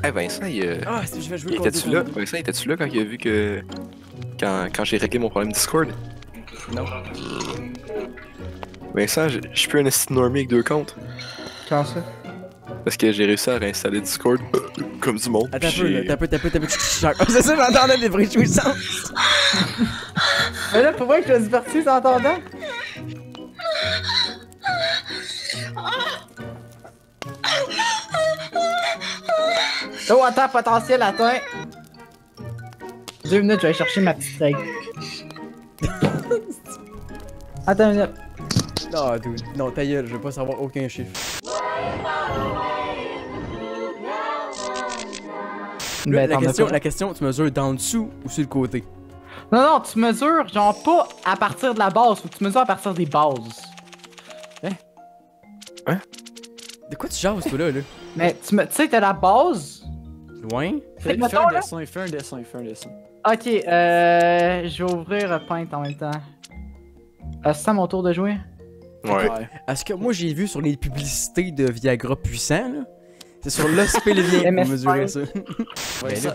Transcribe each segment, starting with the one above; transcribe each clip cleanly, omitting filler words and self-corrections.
Hey Vincent, Ah, je vais jouer était-tu là? Vincent, étais-tu là quand il a vu que. Quand j'ai réglé mon problème Discord? Non. Vincent, je suis plus un esti normie avec 2 comptes. Comment ça? Parce que j'ai réussi à réinstaller Discord comme du monde. Attends un peu, j'ai- là, t'as peu. Oh, c'est ça, j'entendais des bruits de jouissance. Mais là, pour vrai que je suis parti en t'entendant? Oh, attends, potentiel atteint. 2 minutes, je vais aller chercher ma petite règle. Attends une minute. Non, dude, non, ta gueule, je veux pas savoir aucun chiffre. Ben, La t'en as question, pas. la question, tu mesures d'en dessous ou sur le côté? Non, non, tu mesures, genre, pas à partir de la base, faut que tu mesures à partir des bases. De quoi tu jases, toi, là? Mais tu sais, t'as la base. Loin? Fait que Fais mettons, un là. dessin, fais un dessin, fais un dessin. Ok, je vais ouvrir Paint en même temps. C'est ça mon tour de jouer? Ouais. Est-ce que moi, j'ai vu sur les publicités de Viagra puissant, là? C'est sur l'ospélvien MS pour mesurer ça.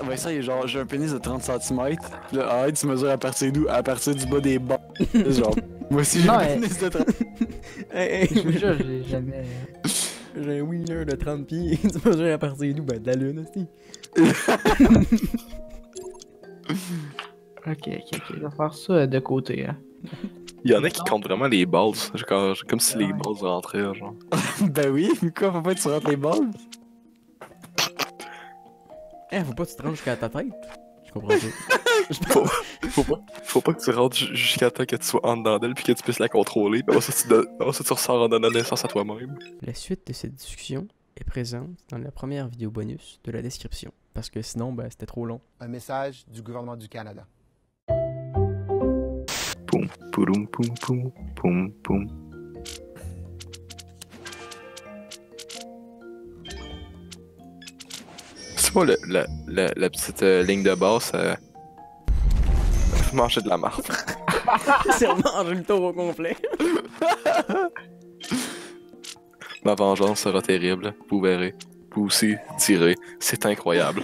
Vincent, il est genre, j'ai un pénis de 30 cm. Là, arrête, tu mesures à partir d'où? À partir du bas des bas. Genre, moi aussi j'ai Non, un mais- pénis de 30. Hey, Je vous jure, j'ai jamais. j'ai un wheeler de 30 pieds. Tu mesures à partir d'où? Ben, de la lune, aussi. Ok, je vais faire ça de côté. Hein. Il y en a qui comptent vraiment les balles. Comme si les balles rentraient, genre. Ben oui, mais quoi, faut pas que tu rentres les balles? Eh, faut pas que tu te rentres jusqu'à ta tête. Je comprends pas. Faut pas que tu rentres jusqu'à temps que tu sois en dedans d'elle puis que tu puisses la contrôler. Puis après ça, tu ressors en donnant naissance à toi-même. La suite de cette discussion est présente dans la première vidéo bonus de la description. Parce que sinon, ben, c'était trop long. Un message du gouvernement du Canada. Poum, pouloum, poum, poum, poum, poum. C'est pas la petite ligne de basse, manger de la marde. C'est manger le tour au complet. Ma vengeance sera terrible, vous verrez. Vous aussi, direz, c'est incroyable.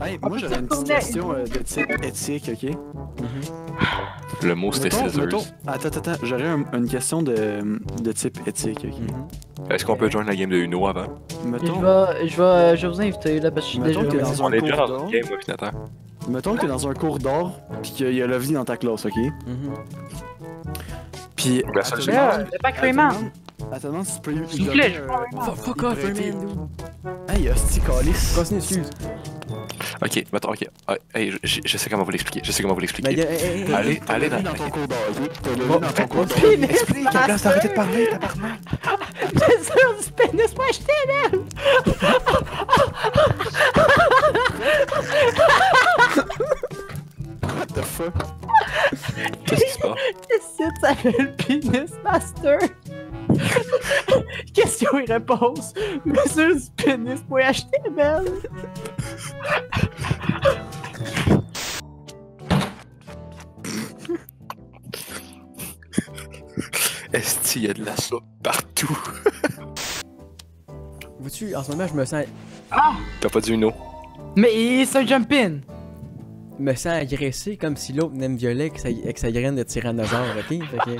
Hey, moi j'aurais une petite question de type éthique, ok? Le mot c'était scissors. Attends, j'aurais une question de type éthique, ok? Est-ce qu'on peut joindre la game de Uno avant? Mettons, Je vais vous inviter là parce que je suis Mettons déjà. que dans On un est cours déjà dans d'or. une game, moi, pis Nathan. Mettons que t'es dans un cours d'or, pis qu'il y a l'OVNI dans ta classe, ok? Pis. Ben, ça, j'ai- C'est pas Crayman. Attends, si tu peux. S'il vous plaît, Fuck off, Herman. Hey, hostie, calice. Continue, excuse. Ok, mettons, ok. Ah, hey, je sais comment vous l'expliquer. Je sais comment vous Mais l'expliquer. Allez T'as dans. dans ton cours d'or, ok? T'as le Bon, dans ton cours d'or. Pénis Explique, à place d'arrêter de parler, tabarnak. Bien sûr, du pénis, moi je t'aime! What the fuck? Qu'est-ce qui se passe? Qu'est-ce que ça s'appelle Pénis Master? Question et réponse. Mesure du pénis pour acheter belle. Est-ce qu'il y a de la soupe partout? Vois-tu, en ce moment, je me sens T'as pas dit Uno? Mais c'est un jump-in. agressé comme si l'autre venait me violer avec sa graine de tyrannosaure, ok? Fait que,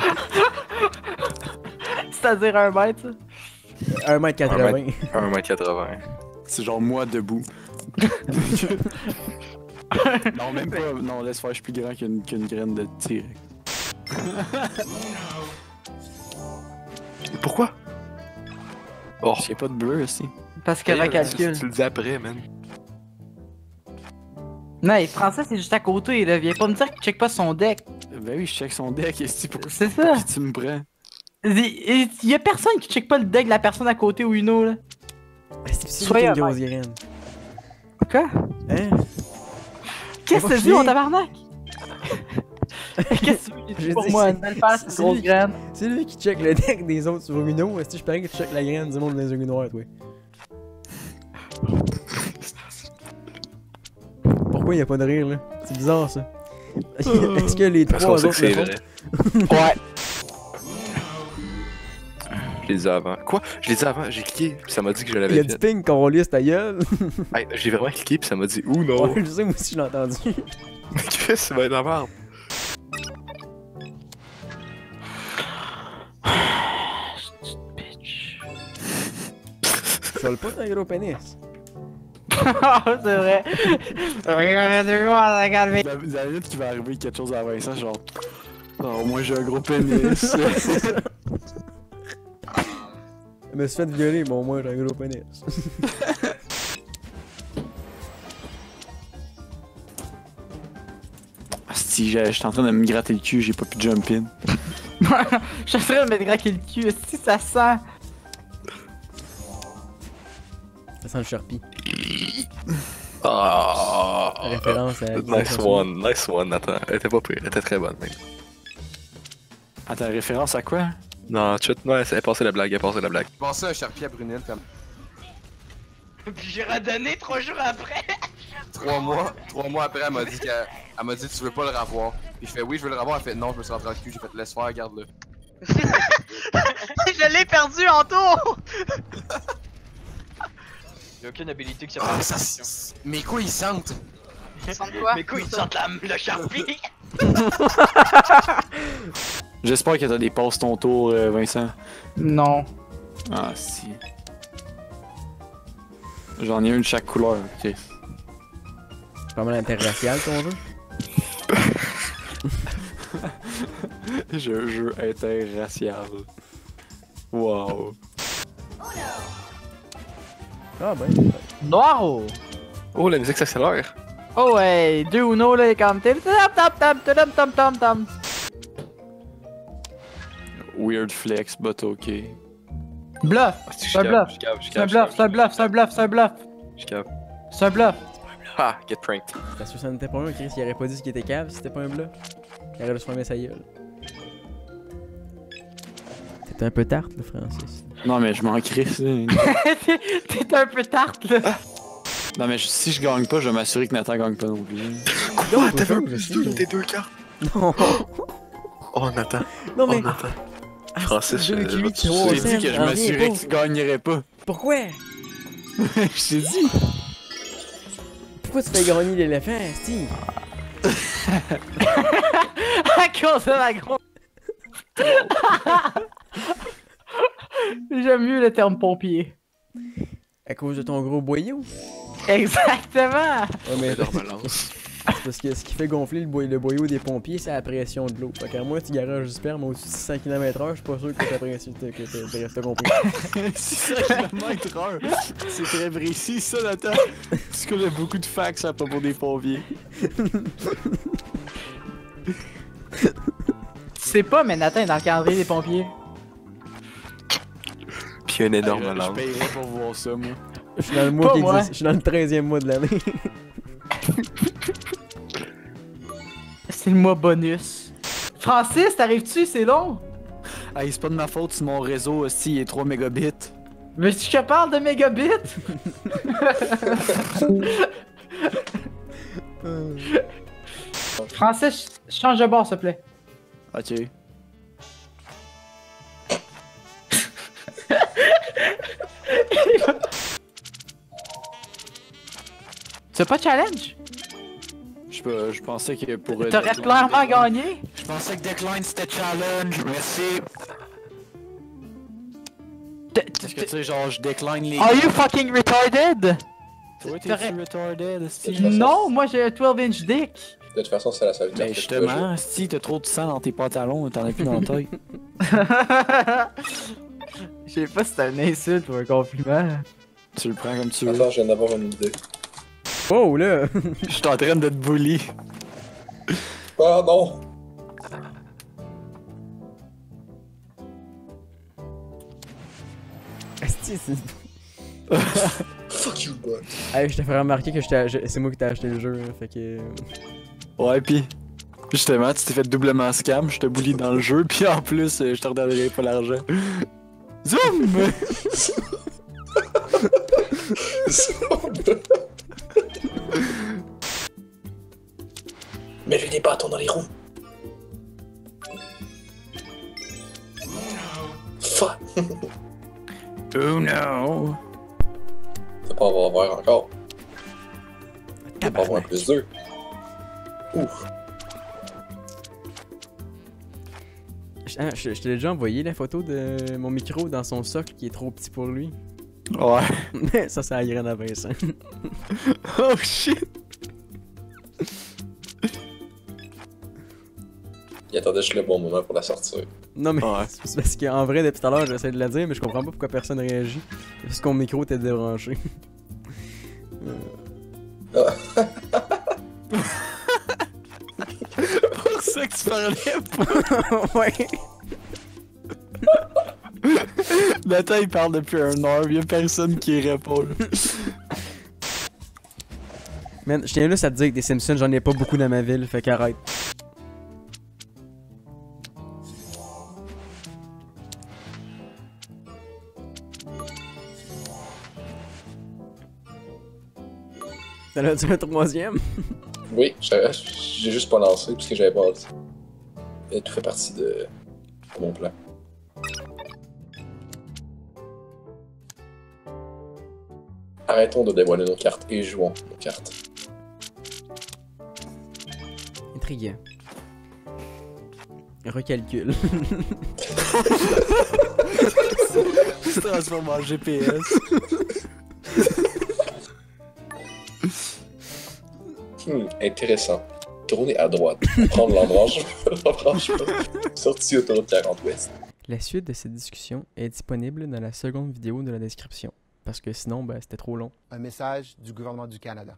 C'est-à-dire 1 mètre, ça. 1m80. 1m80. C'est genre moi debout. Non, même pas. Non, laisse faire, je suis plus grand qu'une graine de tir. Pourquoi? Oh, J'ai pas de bleu aussi. Parce que la calcul. tu le dis après, man. Non, et Français, c'est juste à côté, là. Viens pas me dire qu'il check pas son deck. Ben oui, je check son deck, est-ce que C'est ça. tu me prends? Il y a personne qui check pas le deck de la personne à côté ou Uno, là. C'est Soyez une grosse graine. Quoi? Hein? Qu'est-ce que va tu dis, mon chier. tabarnak? Qu'est-ce que tu Je dis pour dis, moi? c'est- Une belle face, c'est une grosse lui- graine. C'est lui qui check le deck des autres sur Uno. Est-ce que je parie que tu check la graine du monde dans les yeux noirs, toi? Pourquoi il y a pas de rire, là? C'est bizarre, ça. Est-ce que les Parce trois qu'on sait autres que c'est le vrai. font? Ouais. Je les ai avant. Quoi? Je les ai avant, j'ai cliqué, puis ça m'a dit que je Il y a l'avais du fait. ping qu'on lisse ta gueule. Hey, j'ai vraiment cliqué, puis ça m'a dit « Ouh non! Ouais, je sais, moi aussi, je l'ai entendu. » Chris, ça va être la merde. Tu vole pas un gros pénis. C'est vrai. Regardez quoi, la calme. La minute qui va arriver quelque chose à Vincent, genre. Oh, moi j'ai un gros pénis. Je me suis fait violer, mais au moins j'ai un gros pénis. Si j'étais en train de me gratter le cul, j'ai pas pu jump in. Je suis en train de me graquer le cul. Si ça sent. Ça sent le Sharpie. Ah! Référence à. Nice one, Nathan. Elle était pas pire, elle était très bonne, mec. Attends, référence à quoi? Non, non, elle passait la blague, elle passait la blague. Je pensais à un Sharpie à Brunel comme Puis j'ai redonné 3 jours après. 3 mois après, elle m'a dit tu veux pas le revoir. Puis je fais oui, je veux le revoir. Elle fait non, je me suis rentré dans le cul, j'ai fait laisse faire, garde-le. Je l'ai perdu en tour. J'ai aucune habilité que ça Ah, fasse. ça mes couilles ils sentent. Ils sentent quoi? Mes couilles ils sentent le Sharpie. J'espère que t'as des passes ton tour, Vincent. Non. Ah, si. J'en ai une de chaque couleur, ok. C'est pas mal interracial ton jeu. J'ai un jeu interracial. Wow. Ah ben. Noiro. Oh, la musique s'accélère. Oh ouais, 2 Uno là, comme tap tap tap tap tap tap tap. Weird flex, but ok. Bluff. Ah, C'est un bluff. C'est un bluff, c'est un bluff, c'est un bluff, c'est un bluff. Je cave. C'est un bluff. Ah, get pranked. T'as sûr que ça n'était pas un, Chris, il aurait pas dit qu'il était cave si c'était pas un bluff. Il aurait juste fermé sa gueule. T'es un peu tarte, le Francis. Non, mais je m'en crisse. T'es un peu tarte là. Non, mais si je gagne pas, je vais m'assurer que Nathan gagne pas non plus. Quoi? T'avais un je plus sais. 2 dans tes 2 cartes? Non! Oh, Nathan. Non Oh, mais. Nathan. Francis, deux je cuits, vais te trois J'ai sucer. dit que je Reviens m'assurais pas. que tu gagnerais pas. Pourquoi? Je t'ai dit. Pourquoi tu fais gagner l'éléphant, Steve? À cause de la grosse. J'aime mieux le terme pompier. À cause de ton gros boyau? Exactement. Ouais, mais Leur balance. c'est parce que ce qui fait gonfler le boyau des pompiers, c'est la pression de l'eau. Fait qu'à moi, tu garages du sperme au-dessus de 600 km/h, je suis pas sûr que ta pression, t'as compris. 600 km/h. C'est très précis, ça, Nathan. Tu connais beaucoup de facts à propos des pompiers. Tu sais pas, mais Nathan est dans le calendrier des pompiers. Puis un énorme Je lance. payerais pour voir ça, moi. Je suis dans le mois Pas qui moi. existe. Je suis dans le 13e mois de l'année. C'est le mois bonus. Francis, t'arrives-tu? C'est long. Hey, c'est pas de ma faute si mon réseau aussi est 3 mégabits. Mais si je te parle de mégabits. Francis, change de bord, s'il te plaît. Ok. Tu veux pas de challenge? Je pensais que pour. T'aurais clairement gagné. Je pensais que Decline c'était challenge. Merci. Est-ce que tu sais, genre, je décline les. Are you fucking retarded? Toi, t'aurais- t'es-tu retarded, esti? Non, moi j'ai un 12-inch dick. De toute façon, c'est la seule carte Ben que tu peux jouer. justement, si t'as trop de sang dans tes pantalons, t'en as plus dans la taille. Je sais pas si c'est un insulte ou un compliment. Tu le prends comme tu veux. Attends, je viens d'avoir une idée. Oh là! Je suis en train de te bully. Ah non! Asti, c'est. Fuck you, bro. Hey, je te ferai remarquer que c'est moi qui t'ai acheté le jeu, hein, fait que. Ouais, pis. Justement, tu t'es fait doublement scam, je te bully dans le jeu, pis en plus, je te redonnerai pas l'argent. Zoom! Mais lui des bâtons dans les roues. Fuck! Oh no! Faut pas avoir vert encore. Faut pas avoir plus 2. Ouf. Je t'ai déjà envoyé la photo de mon micro dans son socle qui est trop petit pour lui. Ouais. Ça, c'est la graine à Vincent. Oh shit! Il attendait juste le bon moment pour la sortir. Non, mais Ouais. c'est parce qu'en vrai, depuis tout à l'heure, j'essaie de la dire, mais je comprends pas pourquoi personne réagit. C'est parce que mon micro était débranché. Pour ça que tu parlais pas. Ouais. Nathan, il parle depuis 1 heure, y'a personne qui répond. Man, je tiens juste à te dire que des Simpsons, j'en ai pas beaucoup dans ma ville, fait qu'arrête. T'en as-tu un troisième? Oui, j'ai juste pas lancé parce que j'avais pas hâte. Et tout fait partie de mon plan. Arrêtons de dévoiler nos cartes et jouons nos cartes. Intriguant. Recalcule. Tu te transformes en GPS. Intéressant. Tourner à droite. Prendre l'embranchement. Sortie autoroute 40 Ouest. La suite de cette discussion est disponible dans la seconde vidéo de la description. Parce que sinon, ben, c'était trop long. Un message du gouvernement du Canada.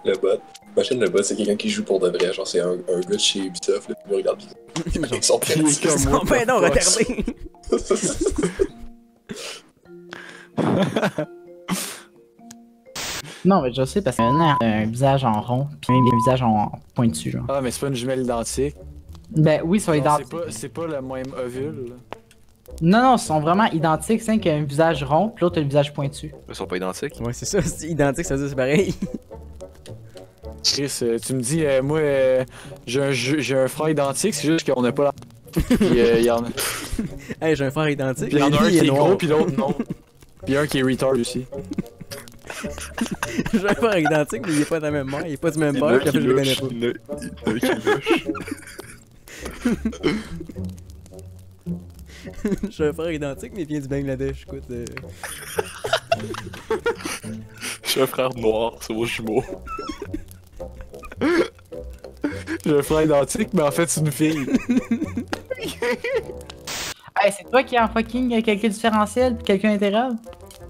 Le bot. Imagine le bot, c'est quelqu'un qui joue pour de vrai. Genre, c'est un gars de chez Ubisoft. Là, puis il regarde ils sont Il est comme Ils moi, sont ben non, fuck. regardez! Non, mais je sais parce qu'il a un visage en rond, puis même un visage en pointu, genre. Ah, mais c'est pas une jumelle identique. Ben oui, ils sont Non, identiques. c'est pas le même ovule. là. Non, non, ils sont vraiment identiques. C'est un qui a un visage rond, puis l'autre a le visage pointu. Ils sont pas identiques. Ouais, c'est ça, c'est identique, ça veut dire c'est pareil. Chris, tu me dis, moi, j'ai un frère identique, c'est juste qu'on a pas la. Puis il y en a. Hey, j'ai un frère identique. Puis il y en a un lui, qui il est noir. gros, puis l'autre non. Puis un qui est retard aussi. J'ai un frère identique, mais il est pas de la même mère, il est pas du même Il y en a père, un puis qui après je le connais louche, pas. il y en a un qui louche. J'ai un frère identique, mais il vient du Bangladesh, écoute. J'ai un frère noir, c'est vos jumeaux. J'ai un frère identique, mais en fait, c'est une fille. Hey, c'est toi qui es en fucking calcul différentiel puis calcul intégral?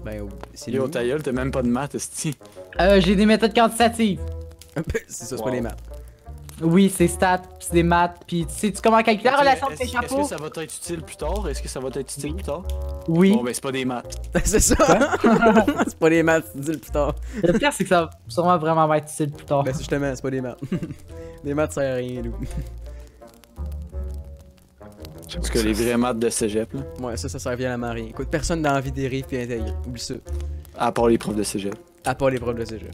Ben, c'est lui. Yo, ta gueule, t'as même pas de maths, esti. J'ai des méthodes quantitatives. C'est ça, c'est pas les maths. Oui, c'est stats, pis c'est des maths, pis tu sais-tu comment calculer la relation de tes Est-ce chapeaux? que ça va être utile plus tard? Est-ce que ça va être utile plus tard? Oui. Bon, ben, c'est pas des maths. C'est ça! C'est pas les maths, tu dis le plus tard. Le pire, c'est que ça va sûrement vraiment être utile plus tard. Ben, c'est justement, c'est pas des maths. Les maths, ça sert à rien, nous. Parce que les vrais maths de cégep, là. Ouais, ça servira à rien. Écoute, personne n'a envie d'érive puis intégrer. Oublie ça. À part les profs de cégep. À part les profs de cégep.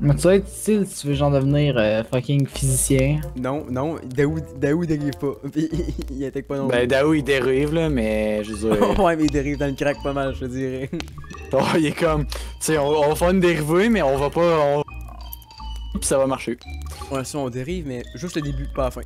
Mais tu vas être utile si tu veux genre devenir fucking physicien. Non, Daoud dérive pas. Puis il intègre pas non plus. Ben, Daou, il dérive, là, mais je veux dire. Ouais, mais il dérive dans le crack pas mal, je te dirais. Oh, il est comme. Tu sais, on va faire une dérivée, mais on va pas. Pis ça va marcher. Ouais, ça, on dérive, mais juste le début, pas la fin.